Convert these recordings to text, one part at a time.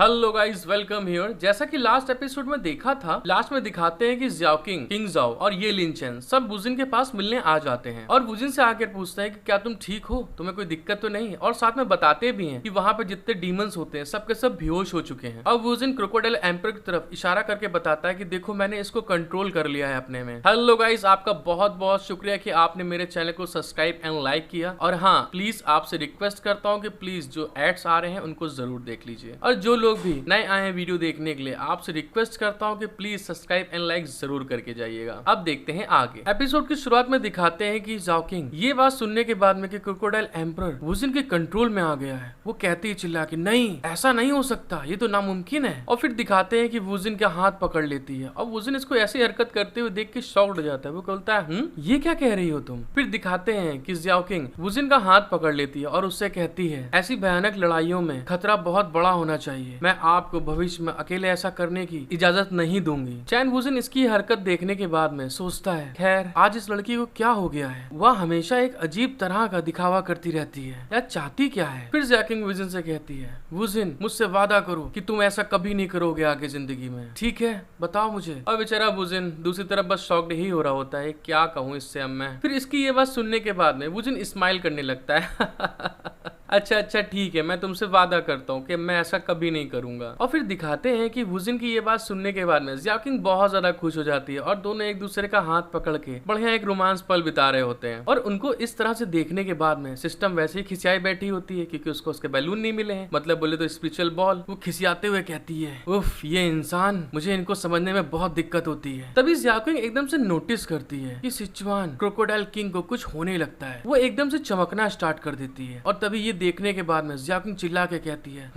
Hello guys, welcome here. जैसा कि last episode में देखा था, लास्ट में दिखाते हैं कि ज़ियाओ किंग, किंग ज़ाओ और ये लिन चेन सब वुजिन के पास मिलने आ जाते हैं और वुजिन से आकर पूछते हैं कि क्या तुम ठीक हो, तुम्हें कोई दिक्कत तो नहीं। और साथ में बताते भी हैं कि वहाँ पे जितने डीमंस होते हैं सब के सब बेहोश हो चुके हैं। अब वुजिन क्रोकोडाइल एम्पर की तरफ इशारा करके बताता है कि देखो मैंने इसको कंट्रोल कर लिया है अपने में। हेलो गाइस, आपका बहुत बहुत शुक्रिया कि आपने मेरे चैनल को सब्सक्राइब एंड लाइक किया। और हाँ, प्लीज आपसे रिक्वेस्ट करता हूँ कि प्लीज जो एड्स आ रहे हैं उनको जरूर देख लीजिए। और जो लोग भी नए आए हैं वीडियो देखने के लिए, आपसे रिक्वेस्ट करता हूँ कि प्लीज सब्सक्राइब एंड लाइक जरूर करके जाइएगा। अब देखते हैं आगे। एपिसोड की शुरुआत में दिखाते हैं कि ज़ाओ किंग ये बात सुनने के बाद में कि क्रोकोडाइल एम्परर वुजिन के कंट्रोल में आ गया है, वो कहती है चिल्ला के नहीं ऐसा नहीं हो सकता, ये तो नामुमकिन है। और फिर दिखाते हैं कि वुजिन का हाथ पकड़ लेती है और वुजिन इसको ऐसी हरकत करते हुए देख के शॉक्ड हो जाता है। वो कहता है ये क्या कह रही हो तुम। फिर दिखाते हैं कि ज़ाओ किंग वुजिन का हाथ पकड़ लेती है और उससे कहती है ऐसी भयानक लड़ाइयों में खतरा बहुत बड़ा होना चाहिए, मैं आपको भविष्य में अकेले ऐसा करने की इजाजत नहीं दूंगी। चैन वुजिन इसकी हरकत देखने के बाद में सोचता है खैर आज इस लड़की को क्या हो गया है, वह हमेशा एक अजीब तरह का दिखावा करती रहती है, या चाहती क्या है। फिर ज़ाओ किंग वुजिन से कहती है वुजिन मुझसे वादा करो कि तुम ऐसा कभी नहीं करोगे आगे जिंदगी में, ठीक है बताओ मुझे। और बेचारा वुजिन दूसरी तरफ बस शॉक्ड ही हो रहा होता है, क्या कहूँ इससे अब मैं। फिर इसकी ये बात सुनने के बाद में वुजिन स्माइल करने लगता है अच्छा ठीक है, मैं तुमसे वादा करता हूँ कि मैं ऐसा कभी नहीं करूंगा। और फिर दिखाते हैं कि वुजिन की ये बात सुनने के बाद में ज़ाओ किंग बहुत ज्यादा खुश हो जाती है और दोनों एक दूसरे का हाथ पकड़ के बढ़िया एक रोमांस पल बिता रहे होते हैं। और उनको इस तरह से देखने के बाद में सिस्टम वैसे ही खिसियाई बैठी होती है क्योंकि उसको उसके बैलून नहीं मिले हैं, मतलब बोले तो स्पिरिचुअल बॉल। वो खिसियाते हुए कहती है उफ ये इंसान, मुझे इनको समझने में बहुत दिक्कत होती है। तभी ज़ाओ किंग एकदम से नोटिस करती है कि सिचुआन क्रोकोडाइल किंग को कुछ होने लगता है, वो एकदम से चमकना स्टार्ट कर देती है। और तभी ये देखने के बाद में ज़ाओ किंग चिल्ला के कहती है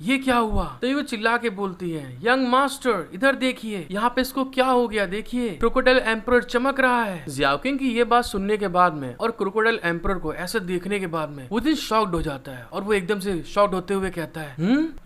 ये क्या हुआ। तो ये वो चिल्ला के बोलती है यंग मास्टर इधर देखिए, यहाँ पे इसको क्या हो गया, देखिए क्रोकोडाइल एम्परर चमक रहा है। ज़ाओ किंग की ये बात सुनने के बाद में और क्रोकोडाइल एम्परर को ऐसे देखने के बाद में वो दिन शॉक्ड हो जाता है और वो एकदम से शॉक्ड होते हुए कहता है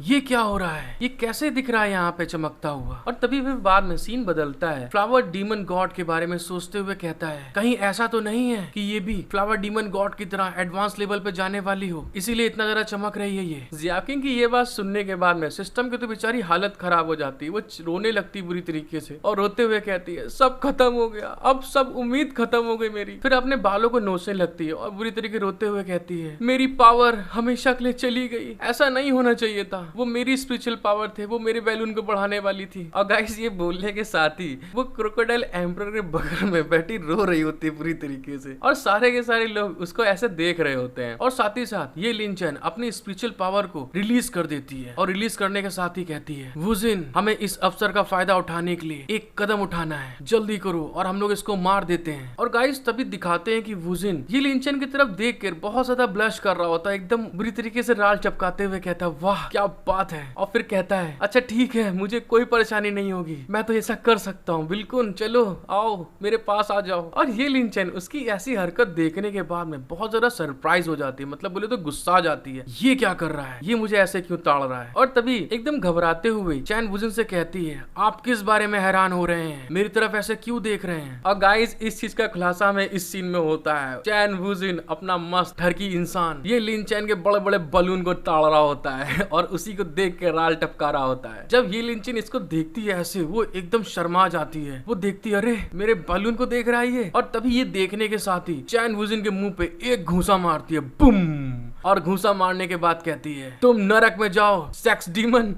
ये क्या हो रहा है, ये कैसे दिख रहा है यहाँ पे चमकता हुआ। और तभी फिर बाद में सीन बदलता है, फ्लावर डीमन गॉड के बारे में सोचते हुए कहता है कहीं ऐसा तो नहीं है कि ये भी फ्लावर डीमन गॉड की तरह एडवांस लेवल पे जाने वाली हो, इसीलिए इतना ज्यादा चमक रही है ये। ज़ाओ किंग की ये बात सुनने के बाद में सिस्टम की तो बेचारी हालत खराब हो जाती है, वो रोने लगती बुरी तरीके से और रोते हुए कहती है सब खत्म हो गया, अब सब उम्मीद खत्म हो गई मेरी। फिर अपने बालों को नोचने लगती है और बुरी तरीके रोते हुए कहती है मेरी पावर हमेशा के लिए चली गई, ऐसा नहीं होना चाहिए था, वो मेरी स्पिरिचुअल पावर थे, वो मेरे बैलून को बढ़ाने वाली थी। और गाइस ये बोलने के साथ ही वो क्रोकोडाइल एम्परर के बगल में बैठी रो रही होती है बुरी तरीके से और सारे के सारे लोग उसको ऐसे देख रहे होते हैं। और साथ ही साथ ये लिन चेन अपनी स्पिरिचुअल पावर को रिलीज कर देती है और रिलीज करने के साथ ही कहती है वुजिन हमें इस अवसर का फायदा उठाने के लिए एक कदम उठाना है, जल्दी करो और हम लोग इसको मार देते हैं। और गाइस तभी दिखाते हैं कि वुजिन ये लिन चेन की तरफ देखकर बहुत ज्यादा ब्लश कर रहा होता है, एकदम बुरी तरीके से राल चपकाते हुए कहता है वाह क्या बात है। और फिर कहता है अच्छा ठीक है, मुझे कोई परेशानी नहीं होगी, मैं तो ऐसा कर सकता हूँ, बिल्कुल चलो आओ मेरे पास आ जाओ। और ये लिन चेन उसकी ऐसी हरकत देखने के बाद में बहुत ज्यादा सरप्राइज हो जाती है, मतलब बोले तो गुस्सा आ जाती है, ये क्या कर रहा है, ये मुझे ऐसे क्यों ताड़ रहा है। और तभी एकदम घबराते हुए चैन वुजिन से कहती है आप किस बारे में हैरान हो रहे हैं, मेरी तरफ ऐसे क्यों देख रहे हैं। और गाइस इस चीज का खुलासा में इस सीन में होता है, चैन वुजिन अपना मस्त ठरकी इंसान ये लिन चैन के बड़े बड़े बलून को ताड़ रहा होता है और उसी को देख के राल टपका रहा होता है। जब ये लिन चैन इसको देखती है ऐसे, वो एकदम शर्मा जाती है, वो देखती है अरे मेरे बलून को देख रहा है ये। और तभी ये देखने के साथ ही चैन वुजिन के मुंह पे एक घूंसा मारती है बुम, और घूंसा मारने के बाद कहती है तुम नरक में जाओ सेक्स डीमन।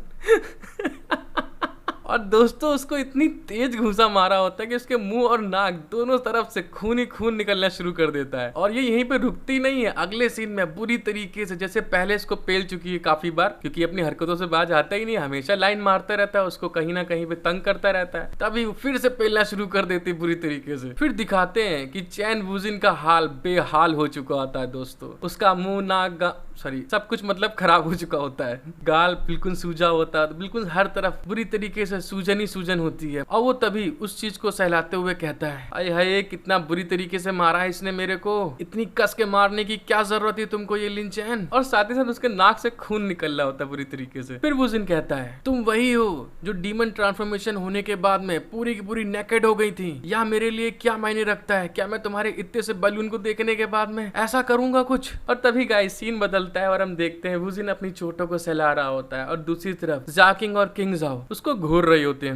और दोस्तों उसको इतनी तेज घूंसा मारा होता है कि उसके मुंह और नाक दोनों तरफ से खून ही खून निकलना शुरू कर देता है। और ये यहीं पे रुकती नहीं है, अगले सीन में बुरी तरीके से जैसे पहले इसको पेल चुकी है काफी बार, क्योंकि अपनी हरकतों से बाज आता ही नहीं, हमेशा लाइन मारता रहता है, उसको कहीं ना कहीं पे तंग करता रहता है, तभी फिर से पेलना शुरू कर देती है बुरी तरीके से। फिर दिखाते हैं कि चैन वुजिन का हाल बेहाल हो चुका होता है दोस्तों, उसका मुंह नाक सब कुछ मतलब खराब हो चुका होता है, गाल बिल्कुल सूजा होता है, बिल्कुल हर तरफ बुरी तरीके से से सूजन ही सूजन होती है। और वो तभी उस चीज को सहलाते हुए कहता है, अरे हाय कितना बुरी तरीके से मारा है इसने मेरे को, इतनी कस के मारने की क्या जरूरत है तुमको ये लिन चैन। और साथ ही साथ उसके नाक से खून निकल रहा होता है बुरी तरीके से। फिर वुजिन कहता है, तुम वही हो जो डीमन ट्रांसफॉर्मेशन होने के बाद में पूरी की पूरी नेकेड हो गई थी। या मेरे लिए क्या मायने रखता है, क्या मैं तुम्हारे इतने से बलून को देखने के बाद में ऐसा करूंगा कुछ। और तभी गाइस सीन बदलता है और हम देखते हैं वुजिन अपनी चोटों को सहला रहा होता है और दूसरी तरफ जाकिंग और किंग जाओ उसको घूर रही होती है।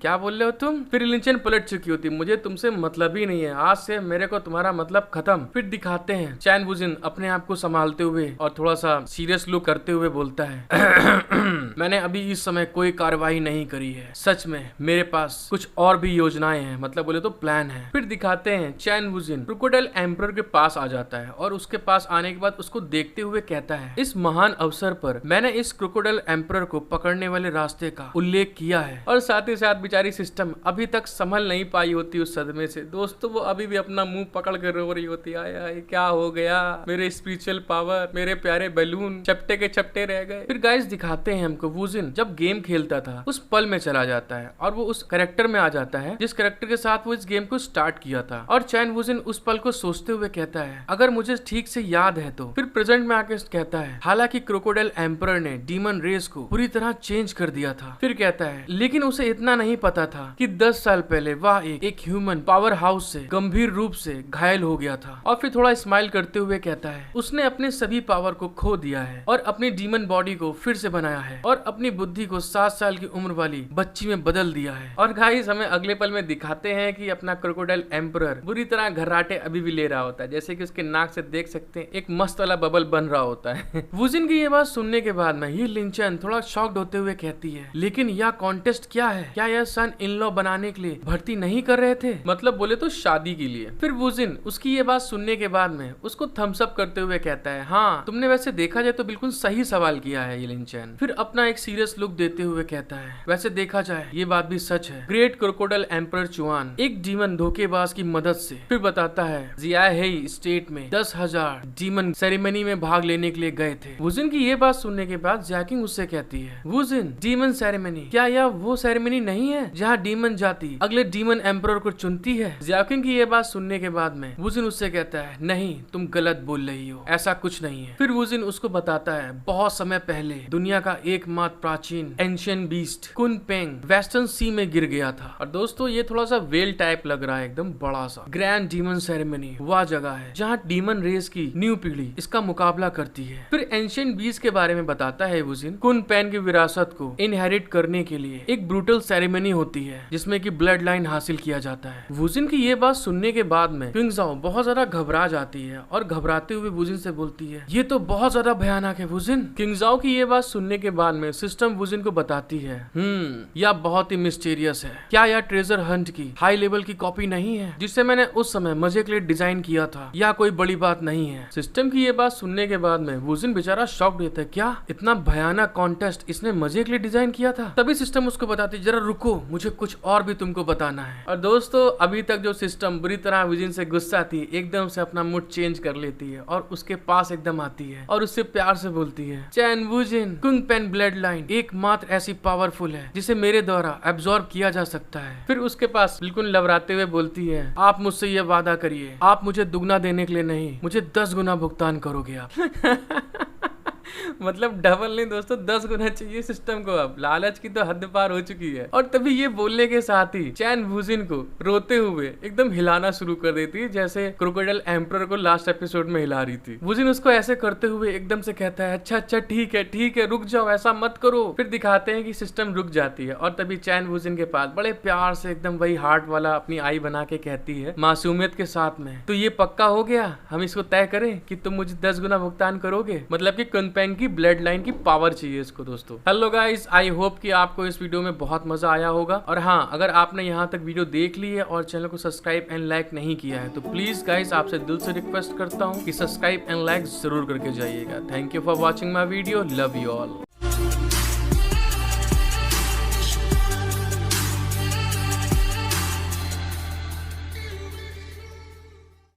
क्या बोल रहे हो तुम। फिर लिन चैन पलट चुकी होती, मुझे तुमसे मतलब ही नहीं है, आज से मेरे को तुम्हारा मतलब खत्म। फिर दिखाते हैं चैन वुजिन अपने आप को संभालते हुए और थोड़ा सा सीरियस लुक करते हुए बोलता है मैंने अभी इस समय कोई कार्रवाई नहीं करी है, सच में मेरे पास कुछ और भी योजनाएं हैं, मतलब बोले तो प्लान है। फिर दिखाते हैं चैन वुजिन क्रोकोडाइल एम्परर के पास आ जाता है और उसके पास आने के बाद उसको देखते हुए कहता है, इस महान अवसर पर मैंने इस क्रोकोडाइल एम्परर को पकड़ने वाले रास्ते का उल्लेख किया है। और साथ ही साथ बेचारी सिस्टम अभी तक संभल नहीं पाई होती उस सदमे से। दोस्तों वो अभी भी अपना मुंह पकड़ कर रो रही होती है, क्या हो गया, मेरे स्पिरिचुअल पावर, मेरे प्यारे बैलून चपटे के चपटे रह गए। फिर गाइस दिखाते हैं हमको वुजिन जब गेम खेलता था उस पल में चला जाता है और वो उस कैरेक्टर में आ जाता है जिस कैरेक्टर के साथ वो इस गेम को स्टार्ट किया था। और चैन वुजिन उस पल को सोचते हुए कहता है, अगर मुझे ठीक से याद है तो। फिर प्रेजेंट में आके कहता है, हालांकि क्रोकोडाइल एम्परर ने डीमन रेस को पूरी तरह चेंज कर दिया था। फिर कहता है, लेकिन उसे इतना नहीं पता था कि 10 साल पहले वह एक ह्यूमन पावर हाउस से गंभीर रूप से घायल हो गया था। और फिर थोड़ा स्माइल करते हुए कहता है, उसने अपने सभी पावर को खो दिया है और अपनी डीमन बॉडी को फिर से बनाया है और अपनी बुद्धि को 7 साल की उम्र वाली बच्ची में बदल दिया है। और गाइस हमें अगले पल में दिखाते हैं कि अपना क्रोकोडाइल एम्परर बुरी तरह घर्राटे अभी भी ले रहा होता है, जैसे कि उसके नाक से देख सकते हैं एक मस्त वाला बबल बन रहा होता है। वुजिन की ये बात सुनने के बाद में ये लिन चैन थोड़ा शॉक्ड होते हुए कहती है, लेकिन यह कॉन्टेस्ट क्या है, क्या यह सन इन लॉ बनाने के लिए भर्ती नहीं कर रहे थे, मतलब बोले तो शादी के लिए। फिर वुजिन उसकी ये बात सुनने के बाद में उसको थम्स अप करते हुए कहता है, हाँ तुमने वैसे देखा जाए तो बिल्कुल सही सवाल किया है ये लिन चैन। फिर अपना एक सीरियस लुक देते हुए कहता है, वैसे देखा जाए ये बात भी सच है, ग्रेट क्रोकोडाइल एम्परर चुआन एक डीमन धोखेबाज की मदद से। फिर बताता है जियाहेई स्टेट में 10,000 डीमन सेरेमनी में भाग लेने के लिए गए थे। वुजिन की ये बात सुनने के बाद जैकिंग उससे कहती है, वुजिन डीमन सेरेमनी, क्या यह वो सेरेमनी नहीं है जहाँ डीमन जाति अगले डीमन एम्परर को चुनती है। जैकिंग की ये बात सुनने के बाद में वुजिन उससे कहता है, नहीं तुम गलत बोल रही हो, ऐसा कुछ नहीं है। फिर वुजिन उसको बताता है, बहुत समय पहले दुनिया का एकमात्र प्राचीन एंशिएंट बीस्ट कुन पेंग वेस्टर्न सी में गिर गया था। और दोस्तों ये थोड़ा सा वेल टाइप लग रहा है, एकदम बड़ा सा। ग्रैंड डीमन सेरेमनी वह जगह है जहाँ डीमन रेस की न्यू पीढ़ी इसका मुकाबला करती है। फिर एंशिएंट बीस्ट के बारे में बताता है वुजिन, कुन पेन की विरासत को इनहेरिट करने के लिए एक ब्रूटल सेरेमनी होती है जिसमें कि ब्लड लाइन हासिल किया जाता है। वुजिन की ये बात सुनने के बाद में किंग जाओ बहुत ज्यादा घबरा जाती है और घबराते हुए वुजिन से बोलती है, ये तो बहुत ज्यादा भयानक है वुजिन। किंग जाओ की ये बात सुनने के बाद में सिस्टम वुजिन को बताती है, यह बहुत ही मिस्टीरियस है, क्या यह ट्रेजर हंट की हाई लेवल की कॉपी नहीं है जिसे मैंने उस समय मजे के लिए डिजाइन किया था, यह कोई बड़ी बात नहीं है। सिस्टम की ये बात सुनने के बाद में वुजिन बेचारा शॉक्ड होता है, क्या इतना भयानक कॉन्टेस्ट इसने मजे के लिए डिजाइन किया था। तभी सिस्टम उसको बताती है, जरा रुको मुझे कुछ और भी तुमको बताना है। और दोस्तों अभी तक जो सिस्टम बुरी तरह वुजिन से गुस्सा थी एकदम से अपना मूड चेंज कर लेती है और उसके पास एकदम आती है और उससे प्यार से बोलती है, चैन वुजिन कुंग पेन ब्लड लाइन एकमात्र ऐसी पावरफुल है जिसे मेरे द्वारा एब्जॉर्ब किया जा सकता है। फिर उसके पास बिल्कुल लवराते हुए बोलती है, आप मुझसे ये वादा करिए, आप मुझे दुगना देने के लिए नहीं, मुझे 10 गुना भुगतान करोगे आप। मतलब डबल नहीं दोस्तों, 10 गुना चाहिए सिस्टम को। अब लालच की तो हद पार हो चुकी है। और तभी ये बोलने के साथ ही चैन वुजिन को रोते हुए एकदम हिलाना शुरू कर देती है, जैसे क्रोकोडाइल एम्परर को लास्ट एपिसोड में हिला रही थी। वुजिन उसको ऐसे करते हुए एकदम से कहता है, अच्छा अच्छा ठीक है रुक जाओ, ऐसा मत करो। फिर दिखाते हैं कि सिस्टम रुक जाती है और तभी चैन वुजिन के पास बड़े प्यार से एकदम वही हार्ट वाला अपनी आई बना के कहती है मासूमियत के साथ में, तो ये पक्का हो गया, हम इसको तय करें कि तुम मुझे 10 गुना भुगतान करोगे। मतलब कि कुनपेंग की ब्लड लाइन की पावर चाहिए इसको दोस्तों। हेलो गाइस, आई होप कि आपको इस वीडियो में बहुत मजा आया होगा। और हाँ, अगर आपने यहाँ तक वीडियो देख ली है और चैनल को सब्सक्राइब एंड लाइक नहीं किया है तो प्लीज गाइस आपसे दिल से रिक्वेस्ट करता हूँ कि सब्सक्राइब एंड लाइक जरूर करके जाइएगा। Thank you for watching my video, love you all.